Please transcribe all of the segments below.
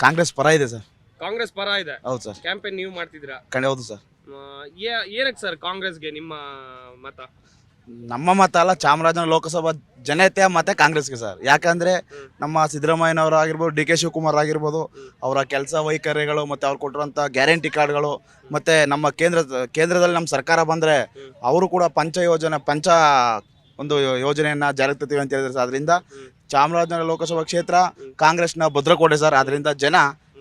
ಕಾಂಗ್ರೆಸ್ ಪರ ಇದೆ ಸರ್. ಕಾಂಗ್ರೆಸ್ ಪರ ಇದೆ. ಹೌದು ಸರ್. ಕ್ಯಾಂಪೇನ್ ನೀವು ಮಾಡ್ತಿದ್ದೀರಾ? ಹೌದು ಸರ್. ಏನಕ್ಕೆ ಸರ್ ಕಾಂಗ್ರೆಸ್ಗೆ ನಿಮ್ಮ ಮತ? ನಮ್ಮ ಮತ ಅಲ್ಲ, ಚಾಮರಾಜನಗರ ಲೋಕಸಭಾ ಜನತೆ ಮತ್ತೆ ಕಾಂಗ್ರೆಸ್ಗೆ ಸರ್. ಯಾಕಂದ್ರೆ ನಮ್ಮ ಸಿದ್ದರಾಮಯ್ಯನವರು ಆಗಿರ್ಬೋದು, ಡಿ ಕೆ ಶಿವಕುಮಾರ್ ಆಗಿರ್ಬೋದು, ಅವರ ಕೆಲಸ ವೈಖರಿಗಳು ಮತ್ತೆ ಅವ್ರು ಕೊಟ್ಟಿರುವಂಥ ಗ್ಯಾರಂಟಿ ಕಾರ್ಡ್ಗಳು, ಮತ್ತೆ ನಮ್ಮ ಕೇಂದ್ರದಲ್ಲಿ ನಮ್ಮ ಸರ್ಕಾರ ಬಂದರೆ ಅವರು ಕೂಡ ಪಂಚ ಒಂದು ಯೋಜನೆಯನ್ನು ಜಾರಿಗೆ ತರ್ತೀವಿ ಅಂತ ಹೇಳಿದ್ರು ಸರ್. ಅದರಿಂದ ಚಾಮರಾಜನಗರ ಲೋಕಸಭಾ ಕ್ಷೇತ್ರ ಕಾಂಗ್ರೆಸ್ನ ಭದ್ರಕೋಟೆ ಸರ್. ಅದರಿಂದ ಜನ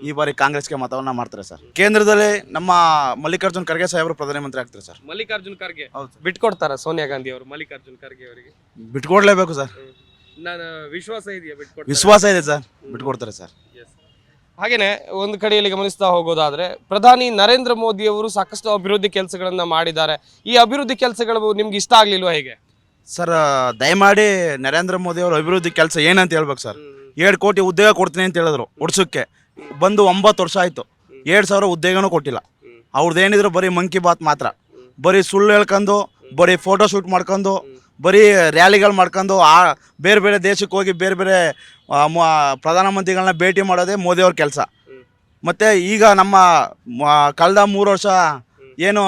ಈ ಬಾರಿ ಕಾಂಗ್ರೆಸ್ಗೆ ಮತವನ್ನ ಮಾಡ್ತಾರೆ ಸರ್. ಕೇಂದ್ರದಲ್ಲಿ ನಮ್ಮ ಮಲ್ಲಿಕಾರ್ಜುನ್ ಖರ್ಗೆ ಸಾಹೇಬರು ಪ್ರಧಾನಮಂತ್ರಿ ಆಗ್ತಾರೆ ಸರ್. ಮಲ್ಲಿಕಾರ್ಜುನ್ ಖರ್ಗೆ ಹೌದು. ಬಿಟ್ಕೊಡ್ತಾರ ಸೋನಿಯಾ ಗಾಂಧಿ ಅವರು ಮಲ್ಲಿಕಾರ್ಜುನ್ ಖರ್ಗೆ ಅವರಿಗೆ? ಬಿಟ್ಕೊಡ್ಲೇಬೇಕು ಸರ್. ನಾನು ವಿಶ್ವಾಸ ಇದೆಯಾ ಬಿಟ್ಕೊಡ್ತಾರೆ? ವಿಶ್ವಾಸ ಇದೆ ಸರ್, ಬಿಟ್ಕೊಡ್ತಾರೆ ಸರ್. ಹಾಗೇನೆ ಒಂದು ಕಡೆಯಲ್ಲಿ ಗಮನಿಸ್ತಾ ಹೋಗೋದಾದ್ರೆ ಪ್ರಧಾನಿ ನರೇಂದ್ರ ಮೋದಿ ಅವರು ಸಾಕಷ್ಟು ಅಭಿವೃದ್ಧಿ ಕೆಲಸಗಳನ್ನ ಮಾಡಿದ್ದಾರೆ. ಈ ಅಭಿವೃದ್ಧಿ ಕೆಲಸಗಳು ನಿಮ್ಗೆ ಇಷ್ಟ ಆಗ್ಲಿಲ್ವಾ ಹೇಗೆ ಸರ್? ದಯಮಾಡಿ ನರೇಂದ್ರ ಮೋದಿ ಅವರು ಅಭಿವೃದ್ಧಿ ಕೆಲಸ ಏನಂತ ಹೇಳ್ಬೇಕು ಸರ್. 7 ಕೋಟಿ ಉದ್ಯೋಗ ಕೊಡ್ತೀನಿ ಅಂತ ಹೇಳಿದ್ರು ಉಡ್ಸಕ್ಕೆ. ಬಂದು 9 ವರ್ಷ ಆಯ್ತು, 7,000 ಉದ್ಯೋಗನೂ ಕೊಟ್ಟಿಲ್ಲ. ಅವ್ರದ್ದು ಏನಿದ್ರು ಬರೀ ಮಂಕಿ ಬಾತ್ ಮಾತ್ರ, ಬರೀ ಸುಳ್ಳು ಹೇಳ್ಕೊಂಡು, ಬರೀ ಫೋಟೋ ಶೂಟ್ ಮಾಡ್ಕೊಂಡು, ಬರೀ ರ್ಯಾಲಿಗಳು ಮಾಡ್ಕೊಂಡು, ಬೇರೆ ಬೇರೆ ದೇಶಕ್ಕೆ ಹೋಗಿ ಬೇರೆ ಬೇರೆ ಪ್ರಧಾನಮಂತ್ರಿಗಳನ್ನ ಭೇಟಿ ಮಾಡೋದೇ ಮೋದಿಯವ್ರ ಕೆಲಸ. ಮತ್ತು ಈಗ ನಮ್ಮ ಕಳೆದ 3 ವರ್ಷ ಏನು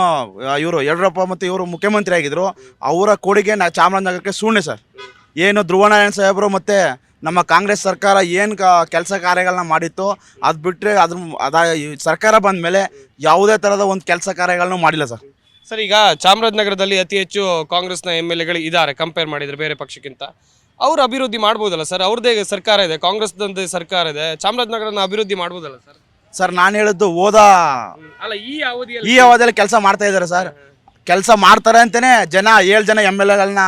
ಇವರು ಯಡಿಯೂರಪ್ಪ ಮತ್ತು ಇವರು ಮುಖ್ಯಮಂತ್ರಿ ಆಗಿದ್ರು, ಅವರ ಕೊಡುಗೆ ಚಾಮರಾಜನಗರಕ್ಕೆ ಶೂನ್ಯ ಸರ್. ಏನು ಧ್ರುವನಾರಾಯಣ ಸಾಹೇಬರು ಮತ್ತು ನಮ್ಮ ಕಾಂಗ್ರೆಸ್ ಸರ್ಕಾರ ಏನು ಕೆಲಸ ಕಾರ್ಯಗಳನ್ನ ಮಾಡಿತ್ತು, ಅದು ಬಿಟ್ಟರೆ ಸರ್ಕಾರ ಬಂದ ಮೇಲೆ ಯಾವುದೇ ಥರದ ಒಂದು ಕೆಲಸ ಕಾರ್ಯಗಳನ್ನೂ ಮಾಡಿಲ್ಲ ಸರ್. ಸರ್, ಈಗ ಚಾಮರಾಜನಗರದಲ್ಲಿ ಅತಿ ಹೆಚ್ಚು ಕಾಂಗ್ರೆಸ್ನ MLAಗಳು ಇದ್ದಾರೆ ಕಂಪೇರ್ ಮಾಡಿದರೆ ಬೇರೆ ಪಕ್ಷಕ್ಕಿಂತ. ಅವರು ಅಭಿವೃದ್ಧಿ ಮಾಡ್ಬೋದಲ್ಲ ಸರ್? ಅವ್ರದ್ದೇ ಸರ್ಕಾರ ಇದೆ, ಕಾಂಗ್ರೆಸ್ದಂತೆ ಸರ್ಕಾರ ಇದೆ, ಚಾಮರಾಜನಗರನ ಅಭಿವೃದ್ಧಿ ಮಾಡ್ಬೋದಲ್ಲ ಸರ್? ಸರ್, ನಾನು ಹೇಳಿದ್ದು ಅಲ್ಲ ಈ ಅವಧಿಯಲ್ಲಿ ಕೆಲಸ ಮಾಡ್ತಾ ಇದ್ದಾರೆ ಸರ್. ಕೆಲಸ ಮಾಡ್ತಾರೆ ಅಂತಲೇ 7 ಜನ MLAಗಳನ್ನ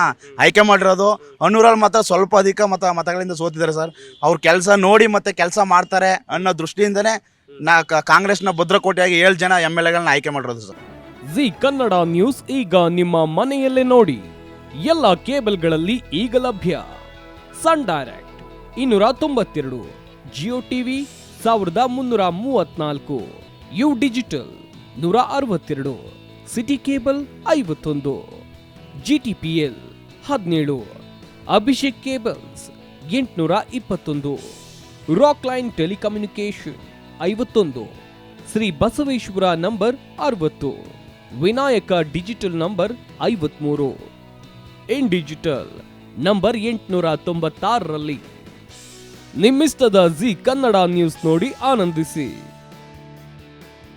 ಆಯ್ಕೆ ಮಾಡಿರೋದು. ಅನ್ನೂರಲ್ಲಿ ಮಾತ್ರ ಸ್ವಲ್ಪ ಅಧಿಕ ಮತಗಳಿಂದ ಸೋತಿದ್ದಾರೆ ಸರ್. ಅವ್ರ ಕೆಲಸ ನೋಡಿ ಮತ್ತೆ ಕೆಲಸ ಮಾಡ್ತಾರೆ ಅನ್ನೋ ದೃಷ್ಟಿಯಿಂದನೇ ಕಾಂಗ್ರೆಸ್ನ ಭದ್ರಕೋಟೆಯಾಗಿ 7 ಜನ MLAಗಳನ್ನ ಆಯ್ಕೆ ಮಾಡಿರೋದು ಸರ್. ಜಿ ಕನ್ನಡ ನ್ಯೂಸ್ ಈಗ ನಿಮ್ಮ ಮನೆಯಲ್ಲೇ ನೋಡಿ. ಎಲ್ಲ ಕೇಬಲ್ಗಳಲ್ಲಿ ಈಗ ಲಭ್ಯ. Sun Direct 292, Jio TV 1334, U digital 162, city cable 51, GTPL 17, Abhishek cables 821, rock line telecommunication 51, Shri Basaveshwara number 60, Vinayaka digital number 53, in digital number 896ರಲ್ಲಿ. ನಿಮ್ಮಿಸ್ತದ ಜಿ ಕನ್ನಡ ನ್ಯೂಸ್ ನೋಡಿ ಆನಂದಿಸಿ.